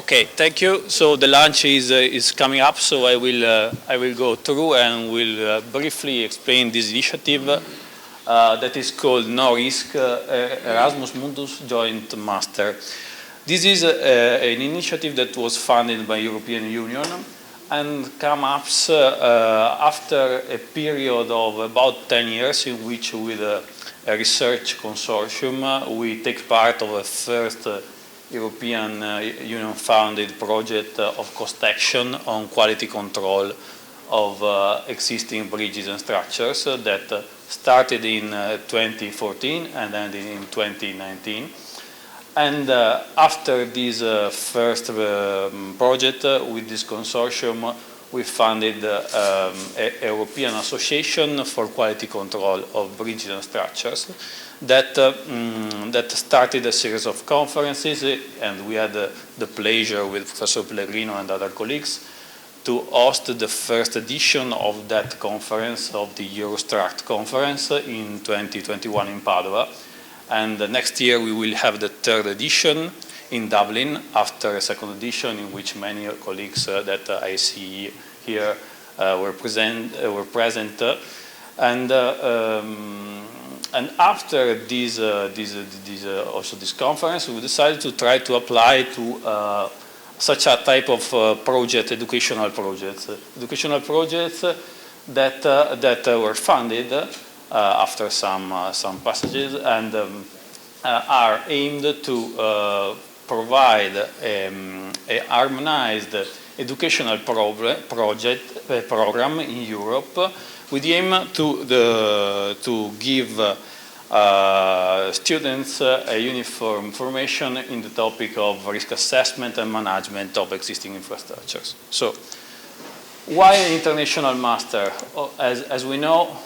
Okay, thank you. So the lunch is coming up, so I will go through and will briefly explain this initiative that is called NORISK, Erasmus Mundus Joint Master. This is an initiative that was funded by European Union and comes up after a period of about 10 years in which with a research consortium we take part of a first European Union-funded project of cost action on quality control of existing bridges and structures that started in 2014 and ended in 2019. And after this first project with this consortium, we funded a European Association for Quality Control of Bridges and Structures that started a series of conferences, and we had the pleasure with Professor Pellegrino and other colleagues to host the first edition of that conference, of the Eurostruct conference in 2021 in Padua. And next year we will have the third edition in Dublin after a second edition in which many colleagues that I see here were present. And after this conference, we decided to try to apply to such a type of project, educational projects that were funded after some passages and are aimed to provide a harmonized educational program in Europe with the aim to give students a uniform formation in the topic of risk assessment and management of existing infrastructures. So, why an international master? As we know,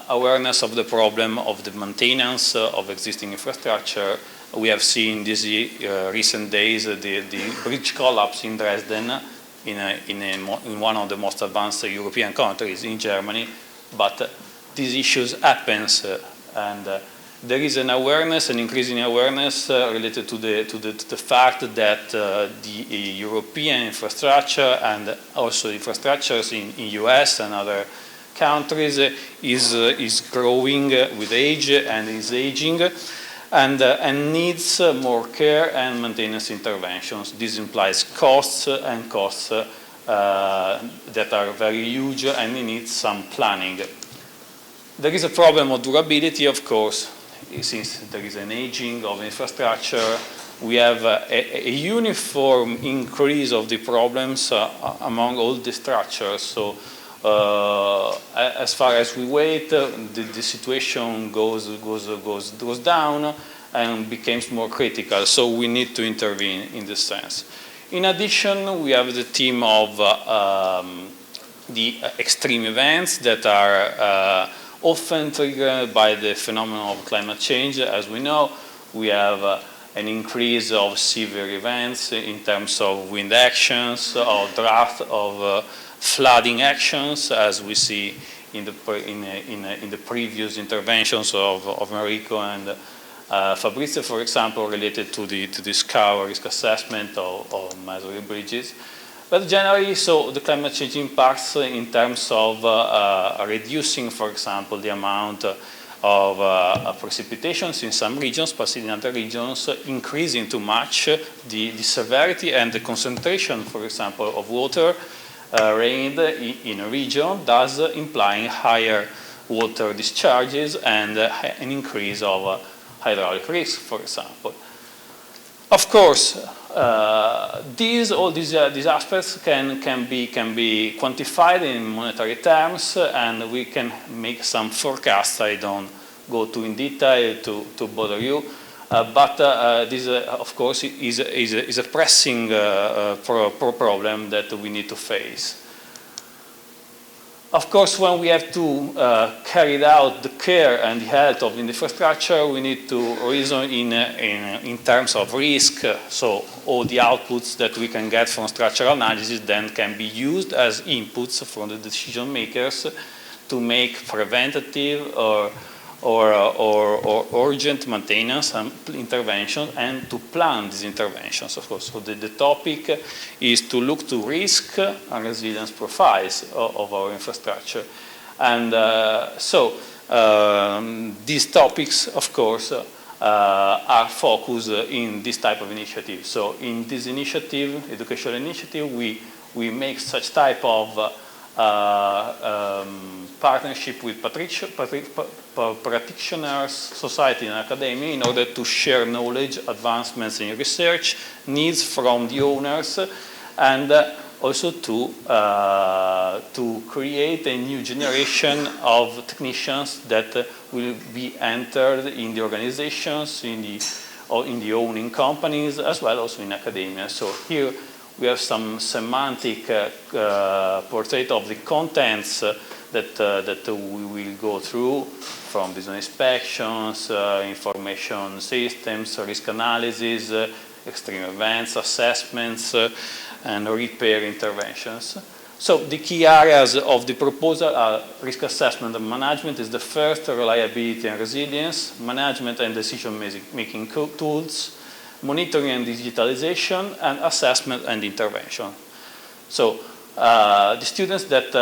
awareness of the problem of the maintenance of existing infrastructure. We have seen these recent days the bridge collapse in Dresden in one of the most advanced European countries, in Germany. But these issues happen, and there is an awareness, an increasing awareness related to the fact that the European infrastructure and also infrastructures in US and other countries is growing with age and is aging and needs more care and maintenance interventions. This implies costs that are very huge and it needs some planning. There is a problem of durability, of course. Since there is an aging of infrastructure, we have a uniform increase of the problems among all the structures. So as far as we wait, the situation goes down and becomes more critical. So we need to intervene in this sense. In addition, we have the theme of the extreme events that are often triggered by the phenomenon of climate change. As we know, we have an increase of severe events in terms of wind actions, of drought, of flooding actions, as we see in the previous interventions of Enrico and Fabrizio, for example, related to the SCAR risk assessment of Masonry bridges. But generally, so the climate change impacts in terms of reducing, for example, the amount of precipitations in some regions, but in other regions, increasing too much the severity and the concentration, for example, of water rained in a region, thus implying higher water discharges and an increase of hydraulic risk, for example. Of course, all these aspects can be quantified in monetary terms, and we can make some forecasts. I don't go too in detail to bother you, but this, of course, is a pressing problem that we need to face. Of course, when we have to carry out the care and the health of the infrastructure, we need to reason in terms of risk. So all the outputs that we can get from structural analysis then can be used as inputs from the decision makers to make preventative or or urgent maintenance and intervention, and to plan these interventions, of course. So the topic is to look to risk and resilience profiles of our infrastructure. And these topics, of course, are focused in this type of initiative. So in this initiative, educational initiative, we make such type of partnership with practitioners, society and academia in order to share knowledge, advancements in research, needs from the owners, and also to create a new generation of technicians that will be entered in the organizations, in the owning companies, as well also in academia. So here we have some semantic portrait of the contents that we will go through, from business inspections, information systems, risk analysis, extreme events, assessments, and repair interventions. So the key areas of the proposal are risk assessment and management is the first, reliability and resilience, management and decision-making tools, monitoring and digitalization, and assessment and intervention. So the students that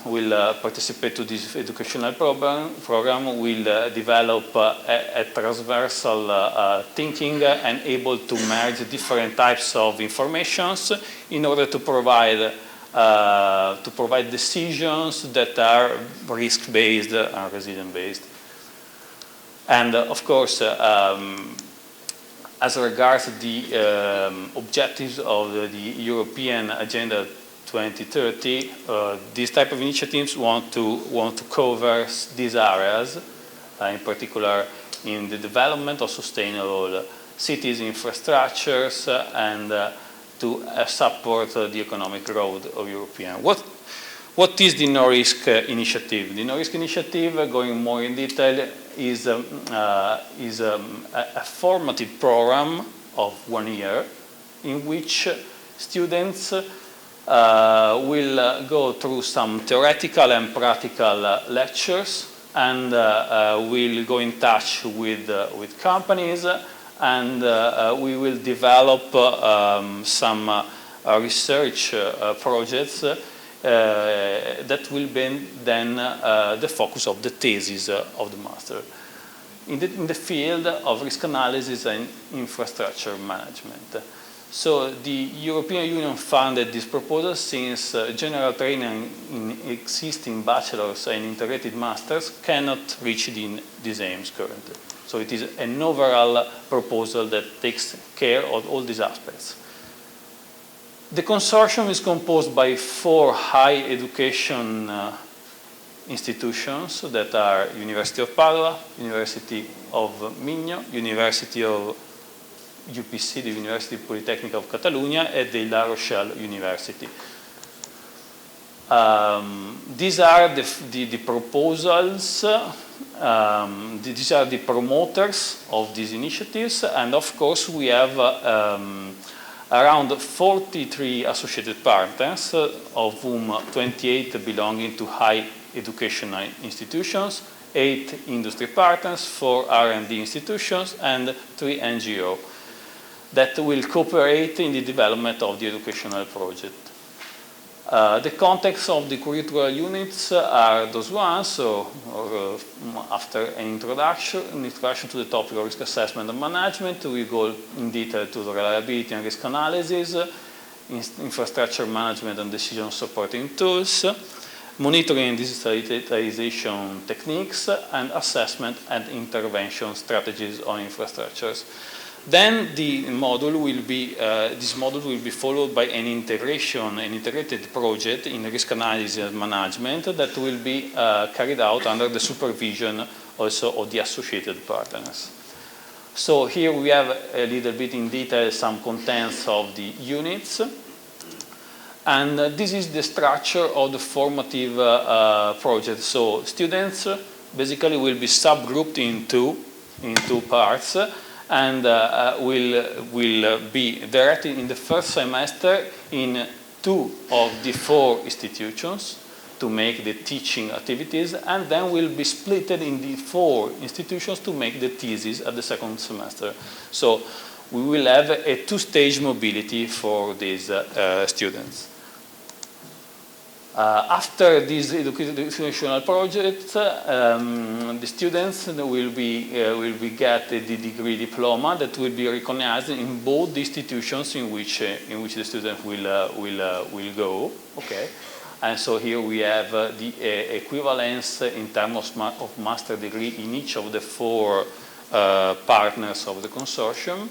will participate to this educational program will develop a transversal thinking and able to merge different types of informations in order to provide decisions that are risk-based and resilient-based. And of course, as regards the objectives of the European Agenda 2030, these type of initiatives want to cover these areas, in particular in the development of sustainable cities infrastructures and to support the economic growth of European. What is the NORISK initiative? The NORISK initiative, going more in detail, is a formative program of 1 year in which students will go through some theoretical and practical lectures and will go in touch with companies, and we will develop some research projects that will be then the focus of the thesis of the master in the field of risk analysis and infrastructure management. So the European Union funded this proposal since general training in existing bachelor's and integrated masters cannot reach these aims currently. So it is an overall proposal that takes care of all these aspects. The consortium is composed by 4 higher education institutions that are University of Padua, University of Minho, University of UPC, the University Polytechnic of Catalonia, and the La Rochelle University. These are the proposals, these are the promoters of these initiatives, and of course we have around 43 associated partners, of whom 28 belonging to high educational institutions, 8 industry partners, 4 R&D institutions, and 3 NGO that will cooperate in the development of the educational project. The context of the curricular units are those ones, so after an introduction to the topic of risk assessment and management, we go in detail to the reliability and risk analysis, infrastructure management and decision supporting tools, monitoring and digitalization techniques, and assessment and intervention strategies on infrastructures. Then the module will be, this module will be followed by an integrated project in risk analysis and management that will be carried out under the supervision also of the associated partners. So here we have a little bit in detail some contents of the units. And this is the structure of the formative project. So students basically will be subgrouped in two parts, and will be directed in the first semester in 2 of the 4 institutions to make the teaching activities, and then will be split in the 4 institutions to make the thesis at the second semester. So we will have a 2-stage mobility for these students. After this educational project, the students will get the degree diploma that will be recognized in both the institutions in which the student will go. Okay. And so here we have the equivalence in terms of master degree in each of the 4 partners of the consortium.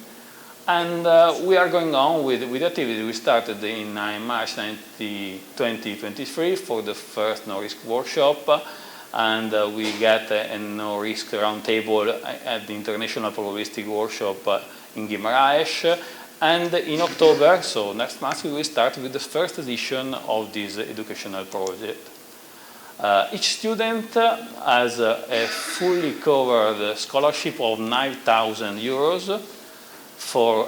And we are going on with activity. We started in March 2023 for the first NORISK workshop. And we get a NORISK roundtable at the International Probabilistic Workshop in Guimarães. And in October, so next month, we will start with the first edition of this educational project. Each student has a fully covered scholarship of 9,000 euros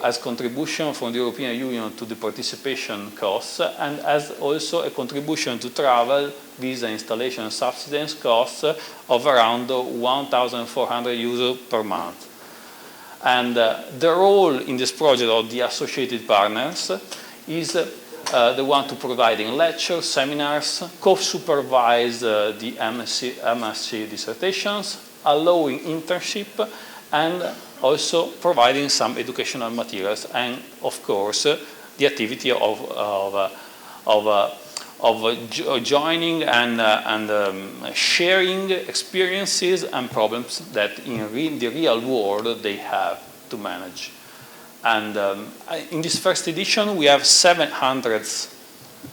as contribution from the European Union to the participation costs, and as also a contribution to travel, visa installation subsidence costs of around 1,400 euros per month. And the role in this project of the associated partners is the one to providing lectures, seminars, co-supervise the MSc dissertations, allowing internship, and also providing some educational materials, and of course the activity of joining and sharing experiences and problems that in the real world they have to manage. And in this first edition we have 700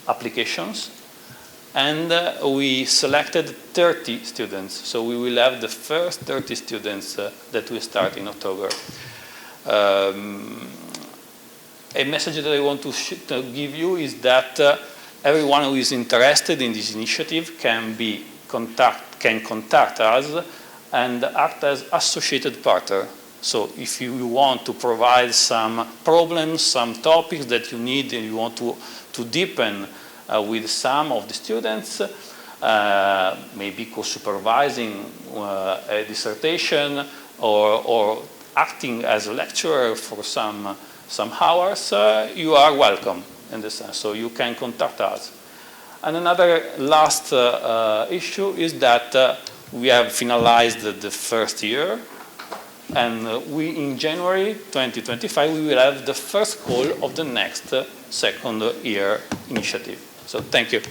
applications, and we selected 30 students. So we will have the first 30 students that will start in October. A message that I want to give you is that everyone who is interested in this initiative can contact us and act as associated partner. So if you want to provide some problems, some topics that you need and you want to deepen with some of the students, maybe co-supervising a dissertation or acting as a lecturer for some hours, you are welcome in this sense. So you can contact us. And another last issue is that we have finalized the first year, and in January 2025 we will have the first call of the next second year initiative. So thank you.